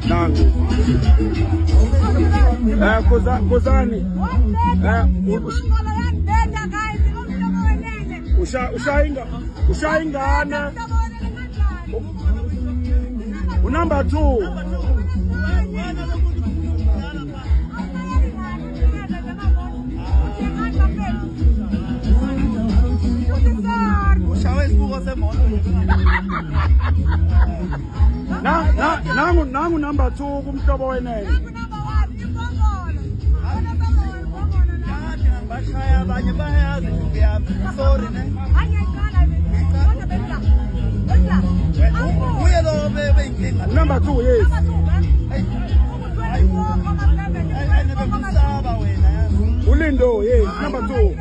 Nangu. Kozani. Ushaingana. Number 2. Nangu number 2 kumhlobo wenene. Bashaya abanye bayazi ngiyami. Sorry ne. Uye lo bebe inkinga. Number 2 yes. Ulindo yes number 2.